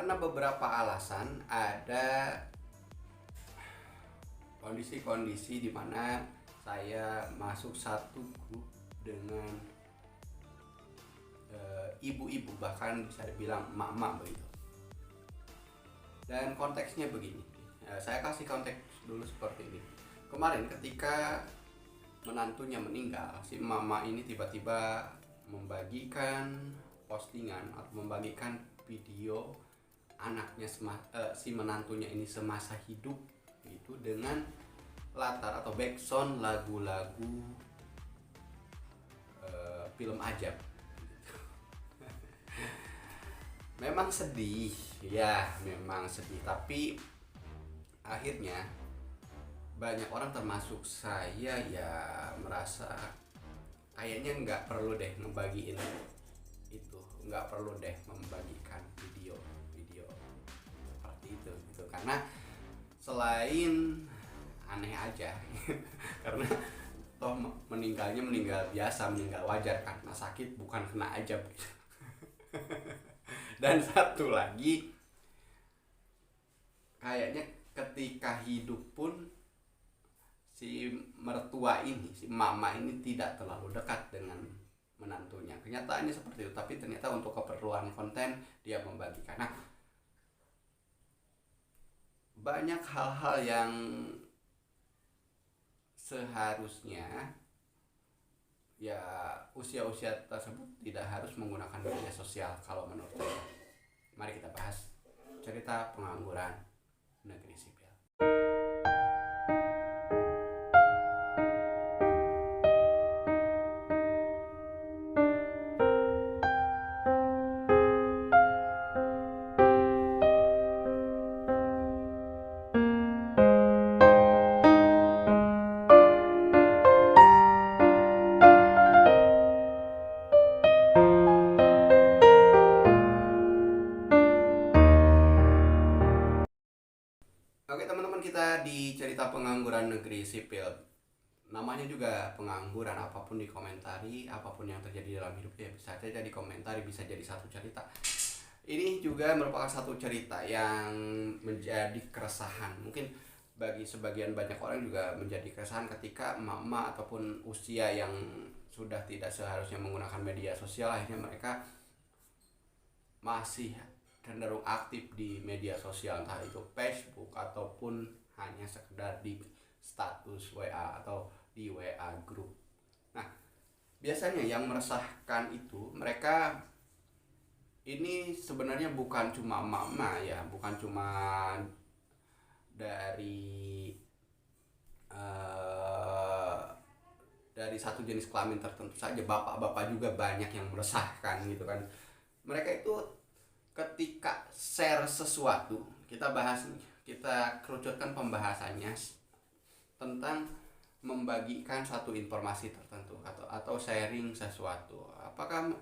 Karena beberapa alasan, ada kondisi-kondisi di mana saya masuk satu grup dengan ibu-ibu, bahkan bisa dibilang emak-emak begitu. Dan konteksnya begini, saya kasih konteks dulu seperti ini. Kemarin ketika menantunya meninggal, si mama ini tiba-tiba membagikan postingan atau membagikan video anaknya si menantunya ini semasa hidup gitu, dengan latar atau background lagu-lagu film Ajab. Memang sedih, ya memang sedih, tapi akhirnya banyak orang termasuk saya ya merasa kayaknya nggak perlu deh ngebagiin itu, nggak perlu deh membagikan video seperti itu gitu, karena selain aneh aja karena toh meninggal biasa, meninggal wajar, karena sakit bukan kena ajab gitu. Dan satu lagi, kayaknya ketika hidup pun si mertua ini, si mama ini tidak terlalu dekat dengan menantunya. Kenyataannya seperti itu, tapi ternyata untuk keperluan konten dia membagikan. Nah, banyak hal-hal yang seharusnya ya usia-usia tersebut tidak harus menggunakan media sosial kalau menurut saya. Mari kita bahas cerita pengangguran negeri sipil. Oke teman-teman, kita di cerita pengangguran negeri sipil. Namanya juga pengangguran, apapun dikomentari, apapun yang terjadi dalam hidupnya bisa saja dikomentari, bisa jadi satu cerita. Ini juga merupakan satu cerita yang menjadi keresahan. Mungkin bagi sebagian banyak orang juga menjadi keresahan ketika emak-emak ataupun usia yang sudah tidak seharusnya menggunakan media sosial, akhirnya mereka masih cenderung aktif di media sosial, entah itu Facebook ataupun hanya sekedar di status WA atau di WA grup. Nah, biasanya yang meresahkan itu mereka ini sebenarnya bukan cuma mama ya, bukan cuma dari dari satu jenis kelamin tertentu saja, bapak-bapak juga banyak yang meresahkan gitu kan. Mereka itu ketika share sesuatu, kita kerucutkan pembahasannya tentang membagikan satu informasi tertentu atau sharing sesuatu. Apakah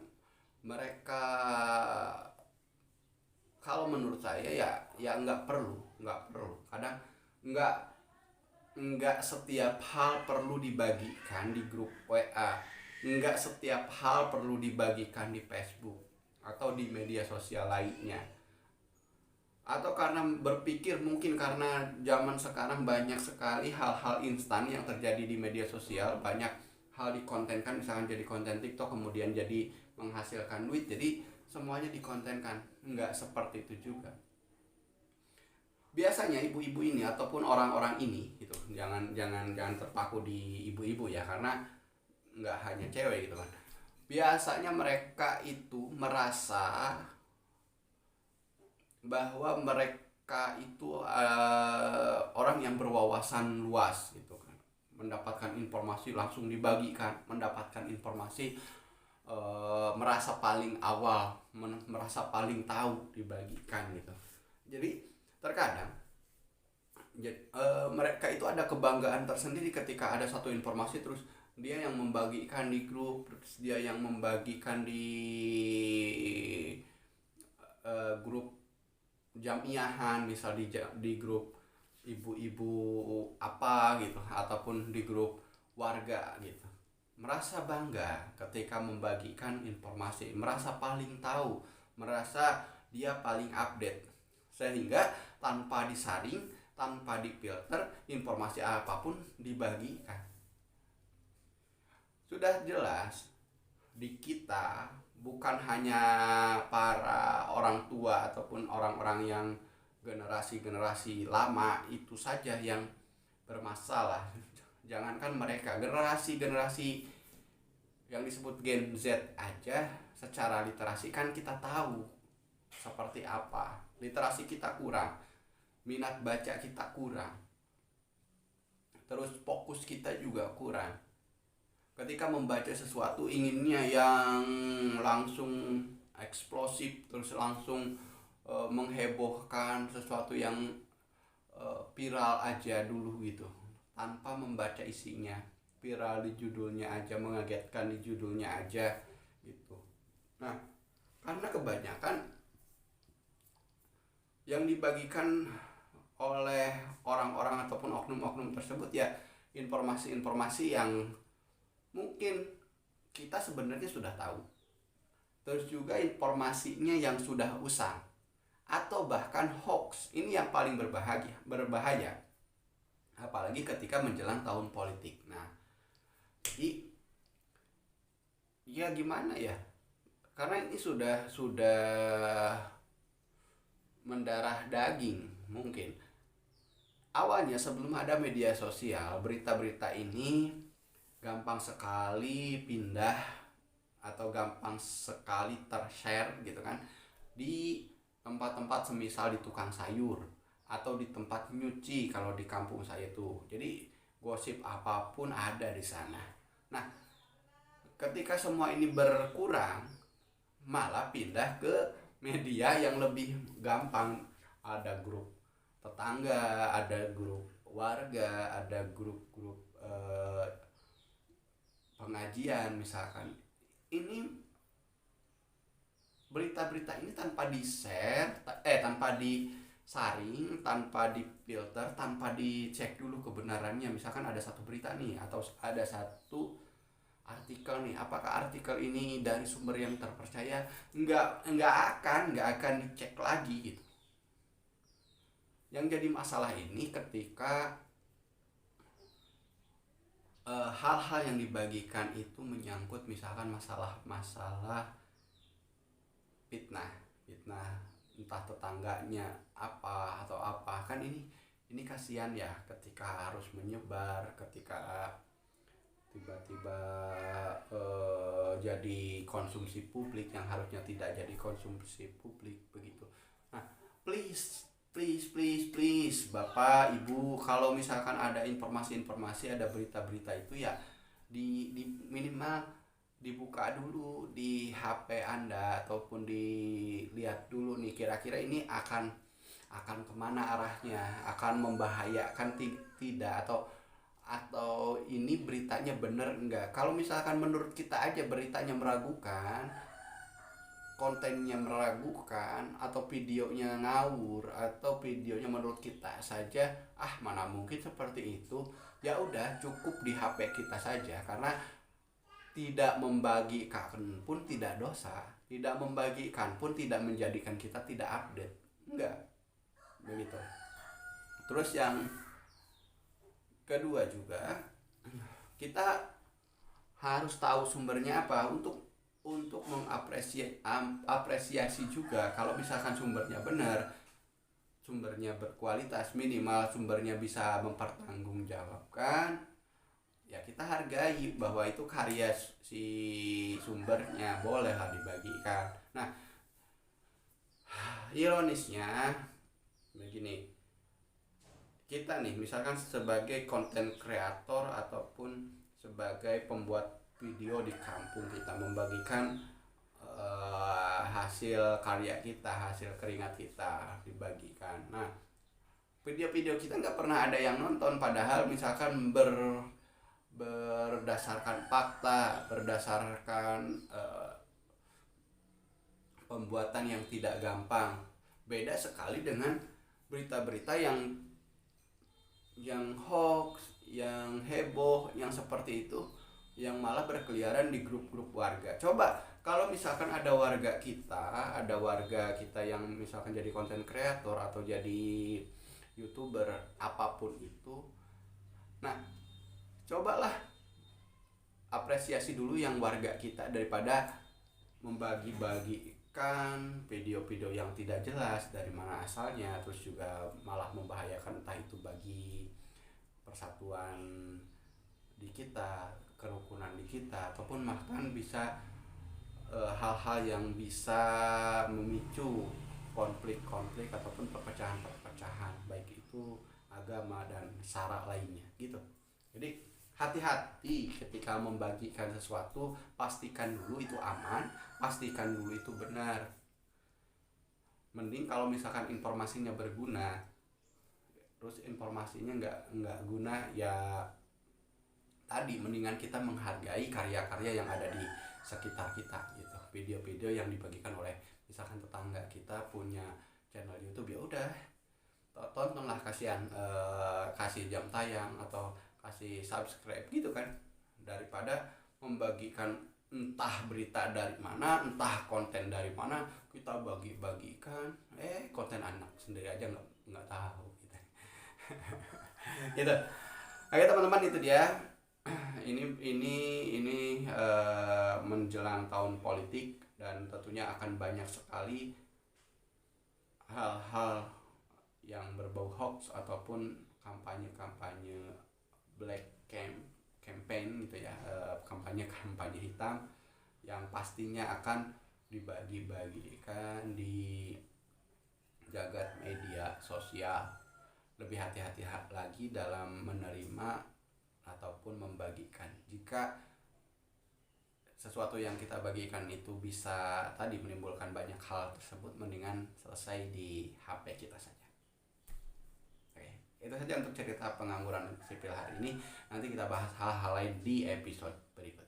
mereka, kalau menurut saya ya nggak perlu. Kadang nggak setiap hal perlu dibagikan di grup WA, nggak setiap hal perlu dibagikan di Facebook atau di media sosial lainnya. Atau karena berpikir mungkin karena zaman sekarang banyak sekali hal-hal instan yang terjadi di media sosial, banyak hal dikontenkan, misalkan jadi konten TikTok kemudian jadi menghasilkan duit, jadi semuanya dikontenkan. Nggak seperti itu juga. Biasanya ibu-ibu ini ataupun orang-orang ini gitu, jangan terpaku di ibu-ibu ya, karena nggak hanya cewek gitu kan. Biasanya mereka itu merasa bahwa mereka itu orang yang berwawasan luas gitu kan, mendapatkan informasi langsung dibagikan, mendapatkan informasi merasa paling awal, merasa paling tahu dibagikan gitu. Jadi terkadang mereka itu ada kebanggaan tersendiri ketika ada satu informasi terus dia yang membagikan di grup, terus dia yang membagikan di grup jamiahan, misal di grup ibu-ibu apa gitu, ataupun di grup warga gitu. Merasa bangga ketika membagikan informasi, merasa paling tahu, merasa dia paling update. sehingga tanpa disaring, tanpa difilter, informasi apapun dibagikan. Sudah jelas di kita bukan hanya para orang tua ataupun orang-orang yang generasi-generasi lama itu saja yang bermasalah. Jangankan mereka, generasi-generasi yang disebut Gen Z aja secara literasi kan kita tahu seperti apa. Literasi kita kurang, minat baca kita kurang, terus fokus kita juga kurang. Ketika membaca sesuatu inginnya yang langsung eksplosif, terus langsung menghebohkan, sesuatu yang viral aja dulu gitu, tanpa membaca isinya. Viral di judulnya aja, mengagetkan di judulnya aja gitu. Nah, karena kebanyakan yang dibagikan oleh orang-orang ataupun oknum-oknum tersebut ya informasi-informasi yang mungkin kita sebenarnya sudah tahu, terus juga informasinya yang sudah usang atau bahkan hoax. Ini yang paling berbahaya apalagi ketika menjelang tahun politik. Nah, jadi ya gimana ya, karena ini sudah mendarah daging. Mungkin awalnya sebelum ada media sosial, berita-berita ini gampang sekali pindah atau gampang sekali tershare gitu kan, di tempat-tempat semisal di tukang sayur atau di tempat nyuci kalau di kampung saya tuh. Jadi gosip apapun ada di sana. Nah, ketika semua ini berkurang, malah pindah ke media yang lebih gampang. Ada grup tetangga, ada grup warga, ada grup-grup pengajian misalkan. Ini berita-berita ini tanpa di-share, tanpa disaring, tanpa difilter, tanpa dicek dulu kebenarannya. Misalkan ada satu berita nih atau ada satu artikel nih, apakah artikel ini dari sumber yang terpercaya? Nggak akan dicek lagi gitu. Yang jadi masalah ini ketika hal-hal yang dibagikan itu menyangkut misalkan masalah fitnah, entah tetangganya apa atau apa. Kan ini kasihan ya ketika harus menyebar, ketika tiba-tiba jadi konsumsi publik yang harusnya tidak jadi konsumsi publik begitu. Nah, please Bapak Ibu, kalau misalkan ada informasi-informasi, ada berita-berita itu ya di minimal dibuka dulu di HP Anda ataupun dilihat dulu nih kira-kira ini akan kemana arahnya, akan membahayakan tidak, atau ini beritanya bener enggak. Kalau misalkan menurut kita aja beritanya meragukan, kontennya meragukan, atau videonya ngawur, atau videonya menurut kita saja mana mungkin seperti itu, ya udah cukup di HP kita saja. Karena tidak membagikan pun tidak dosa, tidak membagikan pun tidak menjadikan kita tidak update, enggak begitu. Terus yang kedua juga, kita harus tahu sumbernya apa untuk mengapresiasi juga. Kalau misalkan sumbernya benar, sumbernya berkualitas, minimal sumbernya bisa mempertanggungjawabkan, ya kita hargai bahwa itu karya si sumbernya, bolehlah dibagikan. Nah, ironisnya begini, kita nih misalkan sebagai konten kreator ataupun sebagai pembuat video di kampung, kita membagikan hasil karya kita, hasil keringat kita dibagikan. Nah, video-video kita nggak pernah ada yang nonton, padahal misalkan berdasarkan fakta, berdasarkan pembuatan yang tidak gampang. Beda sekali dengan berita-berita yang hoax, yang heboh, yang seperti itu. yang malah berkeliaran di grup-grup warga. Coba kalau misalkan ada warga kita yang misalkan jadi konten kreator atau jadi YouTuber apapun itu. Nah, cobalah apresiasi dulu yang warga kita daripada membagi-bagikan video-video yang tidak jelas dari mana asalnya, terus juga malah membahayakan entah itu bagi persatuan di kita, kerukunan di kita, ataupun bahkan bisa hal-hal yang bisa memicu konflik-konflik ataupun perpecahan-perpecahan baik itu agama dan sara lainnya gitu. Jadi hati-hati ketika membagikan sesuatu, pastikan dulu itu aman, pastikan dulu itu benar. Mending kalau misalkan informasinya berguna, terus informasinya nggak guna, ya tadi mendingan kita menghargai karya-karya yang ada di sekitar kita gitu. Video-video yang dibagikan oleh misalkan tetangga kita punya channel YouTube, ya udah tontonlah, kasih jam tayang atau kasih subscribe gitu kan, daripada membagikan entah berita dari mana, entah konten dari mana kita bagi-bagikan, konten anak sendiri aja nggak tahu gitu. Gitu. Oke teman-teman, itu dia. Ini menjelang tahun politik dan tentunya akan banyak sekali hal-hal yang berbau hoax ataupun kampanye black campaign gitu ya, kampanye hitam yang pastinya akan dibagi-bagikan di jagat media sosial. Lebih hati-hati lagi dalam menerima ataupun membagikan. Jika sesuatu yang kita bagikan itu bisa tadi menimbulkan banyak hal tersebut, mendingan selesai di HP kita saja. Oke, itu saja untuk cerita pengangguran sipil hari ini. Nanti kita bahas hal-hal lain di episode berikutnya.